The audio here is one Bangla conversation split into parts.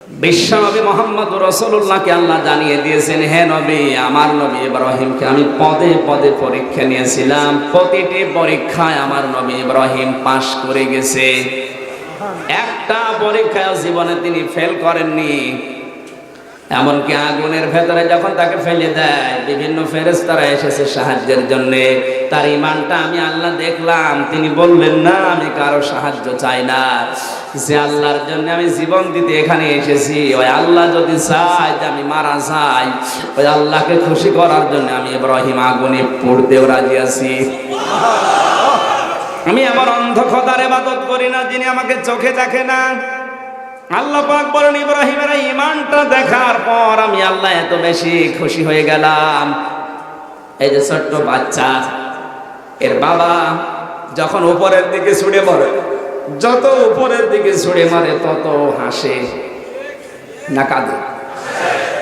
বিশ্বনবী মুহাম্মদুর রাসূলুল্লাহকে আল্লাহ জানিয়ে দিয়েছেন, হে নবী, আমার নবী ইব্রাহিমকে আমি পদে পদে পরীক্ষা নিয়েছিলাম, প্রতিটি পরীক্ষায় আমার নবী ইব্রাহিম পাশ করে গেছে। একটা পরীক্ষায় জীবনে তিনি ফেল করেননি। এমনকি আগুনের ভেতরে যখন তাকে ফেলে দেয়, বিভিন্ন ফেরেশতারা এসেছে সাহায্যের জন্য। তার ঈমানটা আমি আল্লাহ দেখলাম। তিনি বললেন না, আমি কারো সাহায্য চাই না, যে আল্লাহর জন্য আমি জীবন দিতে এখানে এসেছি, ওই আল্লাহ যদি চায় যে আমি মারা যাই, ওই আল্লাহকে খুশি করার জন্য আমি ইব্রাহিম আগুনে পড়তেও রাজি আছি। আমি আমার অন্ধ খোদার ইবাদত করি না যিনি আমাকে চোখে দেখে না। আল্লাহ পাক বলেন, ইব্রাহিমের ঈমানটা দেখার পর আমি আল্লাহ এত বেশি খুশি হয়ে গেলাম। এই যে ছোট্ট বাচ্চা, এর বাবা যখন উপরের দিকে ছুড়ে মারে, যত উপরের দিকে ছুড়ে মারে তত হাসে না কাঁদে?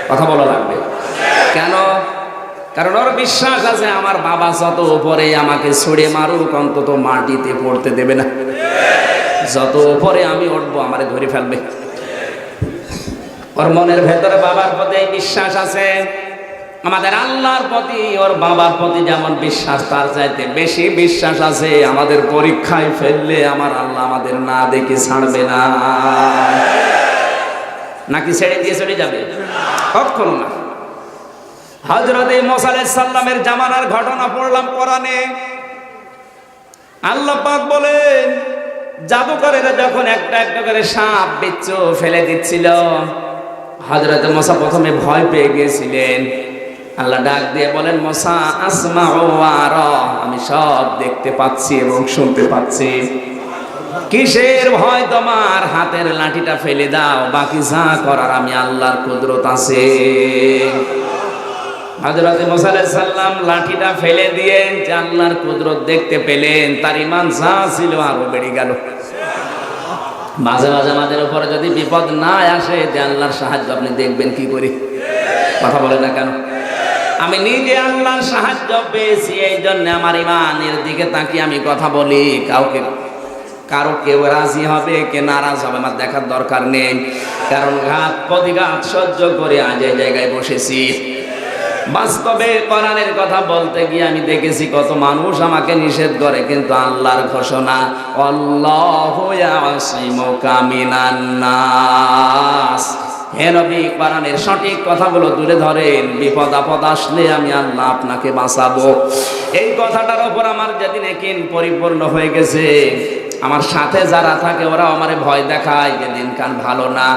কথা বলা লাগবে কেন? কারণ ওর বিশ্বাস আছে আমার বাবা যত উপরে আমাকে ছুড়ে মারুক, অন্তত মাটিতে পড়তে দেবে না। যত উপরে আমি উঠবো আমারে ধরে ফেলবে। ওর মনের ভেতরে বাবার প্রতি বিশ্বাস আছে। আমাদের আল্লাহর প্রতি ওর বাবার প্রতি যেমন বিশ্বাস, তার চাইতে বেশি বিশ্বাস আছে আমাদের পরীক্ষায় ফেললে আমার আল্লাহ আমাদের না দেখে ছাড়বে না। নাকি ছেড়ে দিয়ে চলে যাবে? কখনো না। হযরত মুসা আলাইহিস সালামের জামানার ঘটনা পড়লাম কোরআনে। আল্লাহ পাক বলেন, জাদুকরেরা যখন একটা একটা করে সাপ বিচ্ছু ফেলে দিচ্ছিল, হযরত মুসা প্রথমে ভয় পেয়ে গিয়েছিলেন। আল্লাহ ডাক দিয়ে বলেন, মুসা আসমাউ ওয়া আরা, আমি সব দেখতে পাচ্ছি এবং শুনতে পাচ্ছি। কিসের ভয় তোমার? হাতের লাঠিটা ফেলে দাও, বাকি যা করার আমি আল্লাহর কুদরত আছে। হযরত মুসা আলাইহিস সালাম লাঠিটা ফেলে দিয়ে যে আল্লাহর কুদরত দেখতে পেলেন, তার ঈমান যা ছিল আরো বেড়ে গেল। মাঝে মাঝে আমাদের উপরে যদি বিপদ না আসে, যে আল্লাহর সাহায্য আপনি দেখবেন কি করে? কথা বলে না কেন? আমি নিজে আল্লাহর সাহায্য পেয়েছি, এই জন্য আমার ঈমানের দিকে তাকিয়ে আমি কথা বলি। কারো কেউ রাজি হবে কে নারাজ হবে আমার দেখার দরকার নেই। কারণ ঘাত প্রতিঘাত সহ্য করে আজ এই জায়গায় বসেছি। বাস্তবে কোরআনের কথা বলতে গিয়ে আমি দেখেছি কত মানুষ আমাকে নিষেধ করে, কিন্তু আল্লাহর ঘোষণা, আল্লাহু ইয়াসিমুকা মিনান নাস। হে নবী, কোরআনের সঠিক কথাগুলো তুলে ধরেন। বিপদ আপদ আসলে আমি আল্লাহ আপনাকে বাঁচাবো। এই কথাটার উপর আমার যেদিন একদিন পরিপূর্ণ হয়ে গেছে, আমার সাথে যারা থাকে ওরা আমারে ভয় দেখায় যে দিনকাল ভালো না।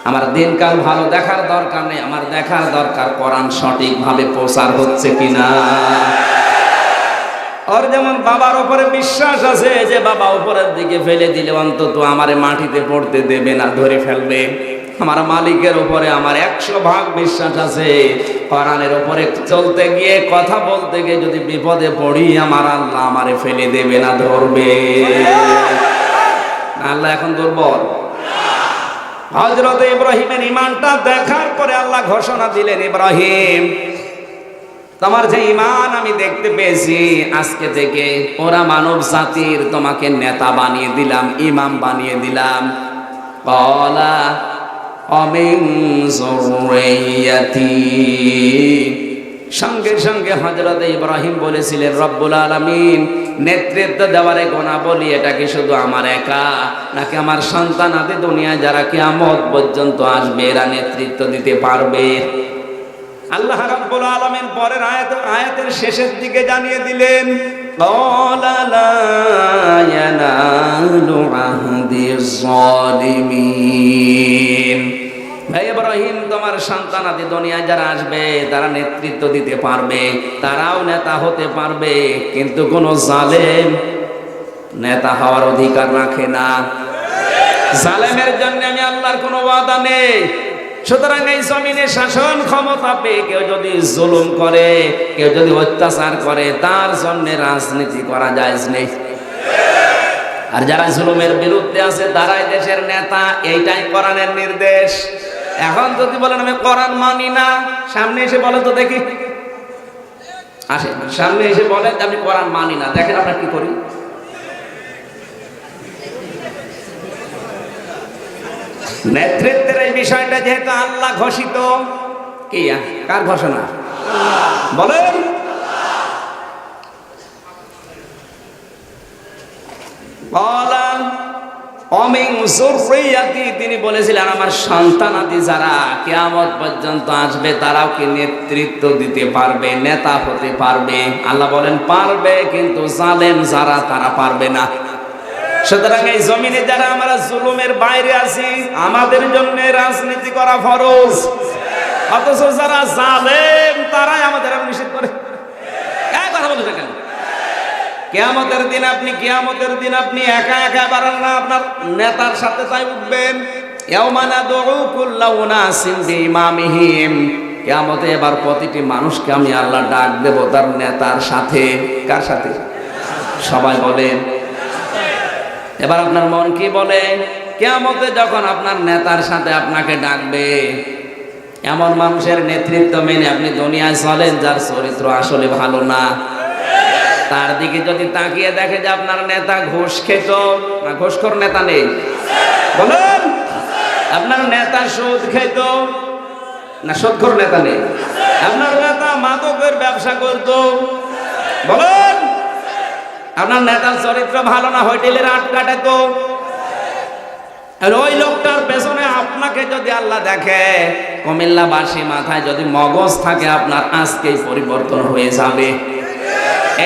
আমার দিনকাল ভালো দেখার দরকার নেই, আমার দেখার দরকার কোরআন সঠিকভাবে প্রচার হচ্ছে কিনা। ওর যেমন বাবার উপরে বিশ্বাস আছে যে বাবা উপরের দিকে ফেলে দিলে অন্তত আমারে মাটিতে পড়তে দেবে না, ধরে ফেলবে। আমার মালিকের উপরে আমার 100% বিশ্বাস আছে। কোরআনের উপরে চলতে গিয়ে, কথা বলতে গিয়ে যদি বিপদে পড়ি, আমার আল্লাহ আমারে ফেলে দেবে না, ধরবে। আল্লাহ এখন দুর্বল? হযরত ইব্রাহিমের ঈমানটা দেখার পরে আল্লাহ ঘোষণা দিলেন, ইব্রাহিম, তোমার যে ঈমান আমি দেখতে পেয়েছি, আজকে থেকে ওরা মানব জাতির তোমাকে নেতা বানিয়ে দিলাম, ইমাম বানিয়ে দিলাম। ক্বালা আমিন যুররিয়াতি। সঙ্গে সঙ্গে হযরত ইব্রাহিম বলেছিলেন, রব্বুল আলামিন, নেতৃত্ব দেওয়ারে গোনা বলি এটা কি শুধু আমার একা, নাকি আমার সন্তান আদি দুনিয়ায় যারা কিয়ামত পর্যন্ত আসবে এরা নেতৃত্ব দিতে পারবে? আল্লাহ রাব্বুল আলামিন পরের আয়াতের শেষের দিকে জানিয়ে দিলেন, ক্বালা লা ইয়ানালু আহদিজ যালিমিন। হে ইব্রাহিম, তোমার সন্তান আদি দুনিয়ায় যারা আসবে তারা নেতৃত্ব দিতে পারবে, তারাও নেতা হতে পারবে, কিন্তু কোন জালেম নেতা হওয়ার অধিকার রাখে না। জালেমের জন্য আমি আল্লাহর কোনো ওয়াদা নেই। সুতরাং এই জমিনে শাসন ক্ষমতা পেয়ে কেউ যদি জুলুম করে, কেউ যদি অত্যাচার করে, তার জন্য রাজনীতি করা জায়েজ নেই। আর যারা জুলুমের বিরুদ্ধে আছে তারাই দেশের নেতা, এইটাই কোরআনের নির্দেশ। এখন যদি বলেন আমি কোরআন মানি না, সামনে এসে বলেন তো দেখি, আসে সামনে এসে বলেন আমি কোরআন মানি না, দেখেন আমরা কি করি। নেতৃত্বের এই বিষয়টা যেহেতু আল্লাহ ঘোষিত, কি কার ঘোষণা বলেন? তিনি বলেছিলেন আমার সন্তানাদি যারা কিয়ামত পর্যন্ত আসবে তারাও কি নেতৃত্ব দিতে পারবে, নেতা হতে পারবে? আল্লাহ বলেন পারবে, কিন্তু জালেম যারা তারা পারবে না। সুতরাং এই জমিনে যারা আমরা জুলুমের বাইরে আছি আমাদের জন্য রাজনীতি করা ফরজ, অথচ যারা জালেম তারাই আমাদের নিষেধ করে। কথা বলতে কেন? কিয়ামতের দিন আপনি একা একা পারেন না, আপনার নেতার সাথে তাই উঠবেন। ইয়াউমা নাদউ কুল্লা উনাসিন বিইমামিহিম, কিয়ামতে এবার প্রতিটি মানুষকে আমি আল্লাহ ডাক দেব তার নেতার সাথে। কার সাথে? সবাই বলেন। এবার আপনার মন কি বলে? কিয়ামতে যখন আপনার নেতার সাথে আপনাকে ডাকবে, এমন মানুষের নেতৃত্ব মেনে আপনি দুনিয়ায় চলেন যার চরিত্র আসলে ভালো না, তার দিকে যদি তাকিয়ে দেখে যে আপনার নেতা ঘুষ খেত, না ঘুষখোর নেতা নেই বলেন? আপনার নেতা সুদ খেত, না সুদখোর নেতা নেই? আপনার নেতা মাদকের ব্যবসা করত বলেন? আপনার নেতার চরিত্র ভালো না, হোটেলের আট কাটাতো, আর ওই লোকটার পেছনে আপনাকে যদি আল্লাহ দেখে, কুমিল্লাবাসী মাথায় যদি মগজ থাকে আপনার আজকেই পরিবর্তন হয়ে যাবে।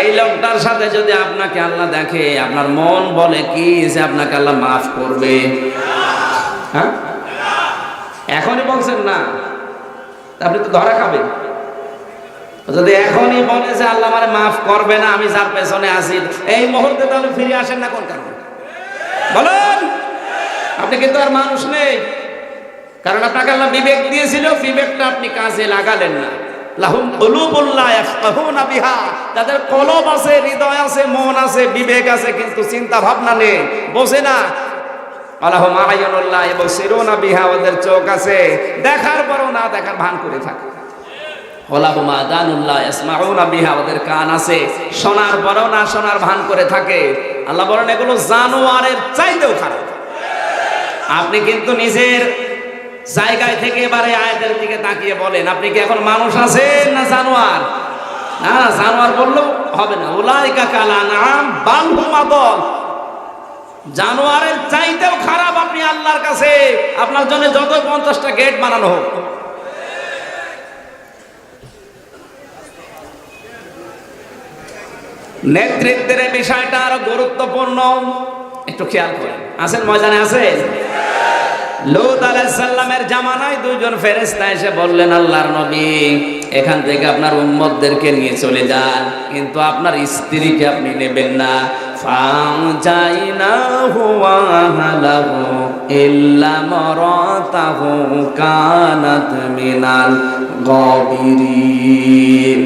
এই লোকটার সাথে যদি আপনাকে আল্লাহ দেখে, আপনার মন বলে কি যে আপনাকে আল্লাহ মাফ করবে? হ্যাঁ, এখনই বলছেন না, আপনি তো ধরা খাবেন। যদি এখনই বলে যে আল্লাহ আমারে মাফ করবে না, আমি যার পেছনে আছি, এই মুহূর্তে তাহলে ফিরে আসেন না কোন কারণে বলেন? আপনি কিন্তু আর মানুষ নেই, কারণ আপনাকে আল্লাহ বিবেক দিয়েছিল, বিবেকটা আপনি কাজে লাগালেন না। লাহুম কুলুবুন লা ইয়াফকাহুনা বিহা, যাদের কলব আছে, হৃদয় আছে, মন আছে, বিবেক আছে, কিন্তু চিন্তা ভাবনা নেই, বোঝে না। আলাহুম আয়ুনুন লা ইবসিরুনা বিহা, ওদের চোখ আছে, দেখার পরও না দেখার ভান করে থাকে। ওয়ালাহুম আযানুন লা ইয়াসমাউনা বিহা, ওদের কান আছে, শোনার পরও না শোনার ভান করে থাকে। আল্লাহ বলেন এগুলো জানোয়ারের চাইতেও খারাপ। আপনি কিন্তু নিজের জায়গায় থেকে এবারে আয়াতের দিকে তাকিয়ে বলেন, আপনি কি এখন মানুষ আছেন না জানোয়ার? না, জানোয়ার বললেও হবে না। উলাইকা কাল আনআম বাল হুম আদল, জানোয়ারের চাইতেও খারাপ আপনি আল্লাহর কাছে। আপনার জন্য যত 50টা গেট বানানো হোক, নেতৃত্বের বিষয়টা আরো গুরুত্বপূর্ণ, একটু খেয়াল করেন। আছেন ময়দানে? আছেন? লূত আলাইহিস সালামের জামানায় দুইজন ফেরেশতা এসে বললেন, আল্লাহর নবী এখান থেকে আপনার উম্মতদেরকে নিয়ে চলে যান, কিন্তু আপনার স্ত্রীকে আপনি নেবেন না। ফাজাইনাহু ওয়া আহলাহু ইল্লা মারাতাহু কানাত মিনাল গাবিরিন।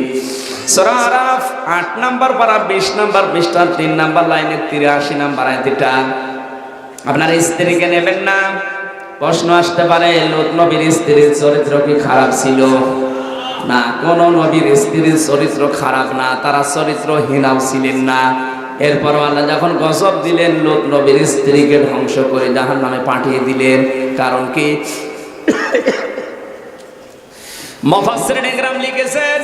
সূরা আরাফ 8 নম্বর পারা 20 নম্বর পৃষ্ঠার 3 নম্বর লাইনের 83 নম্বর আয়াতটা। আপনার স্ত্রীকে নেবেন না। প্রশ্ন আসতে পারে, লূত নবীর স্ত্রীর চরিত্র কি খারাপ ছিল? না, কোন নবীর স্ত্রীর চরিত্র খারাপ না, তারা চরিত্রহীনাও ছিলেন না। এরপর আল্লাহ যখন গজব দিলেন, লূত নবীর স্ত্রীকে ধ্বংস করে জাহান্নামে পাঠিয়ে দিলেন। কারণ কি? মুফাসসিরিন ইকরাম লিখেছেন,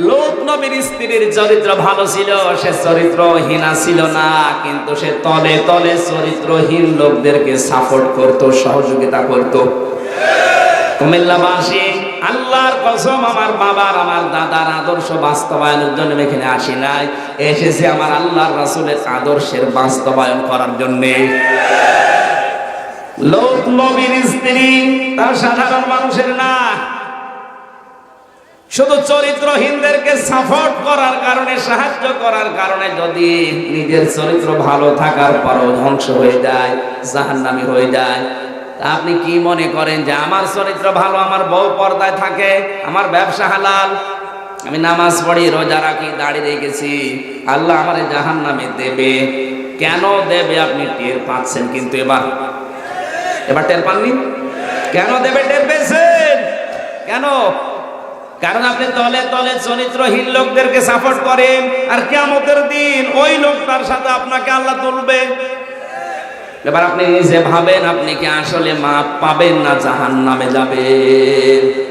লূত নবীর স্ত্রীর চরিত্র ভালো ছিল, সে চরিত্রহীনা ছিল না, কিন্তু সে তলে তলে চরিত্রহীন লোকদেরকে সাপোর্ট করত, সহযোগিতা করত। কুমিল্লাবাসী, আল্লাহর কসম, আমার বাবার আমার দাদার আদর্শ বাস্তবায়নের জন্য এখানে আসি নাই, এসেছে আমার আল্লাহর রাসূলের আদর্শের বাস্তবায়ন করার জন্য। লূত নবীর স্ত্রী তার সাধারণ মানুষের না, শুধু চরিত্রহীনদেরকে সাপোর্ট করার কারণে, সাহায্য করার কারণে যদি নিজের চরিত্র ভালো থাকার পরও ধ্বংস হয়ে যায়, জাহান্নামী হয়ে যায়, আপনি কি মনে করেন যে আমার চরিত্র ভালো, আমার বউ পর্দায় থাকে, আমার ব্যবসা হালাল, আমি নামাজ পড়ি, রোজা রাখি, দাড়ি রেখেছি, আল্লাহ আমারে জাহান্নামে দেবে? কেন দেবে আপনি টের পাচ্ছেন, কিন্তু এবার টের পাননি? কেন দেবে টের পেয়েছেন? কেন? কারণ আপনি তলে তলে চরিত্রহীন লোকদেরকে সাপোর্ট করেন, আর কিয়ামতের দিন ওই লোকটার সাথে আপনাকে আল্লাহ তুলবে। এবার আপনি নিজে ভাবেন, আপনি কি আসলে মাপ পাবেন না জাহান্নামে যাবেন?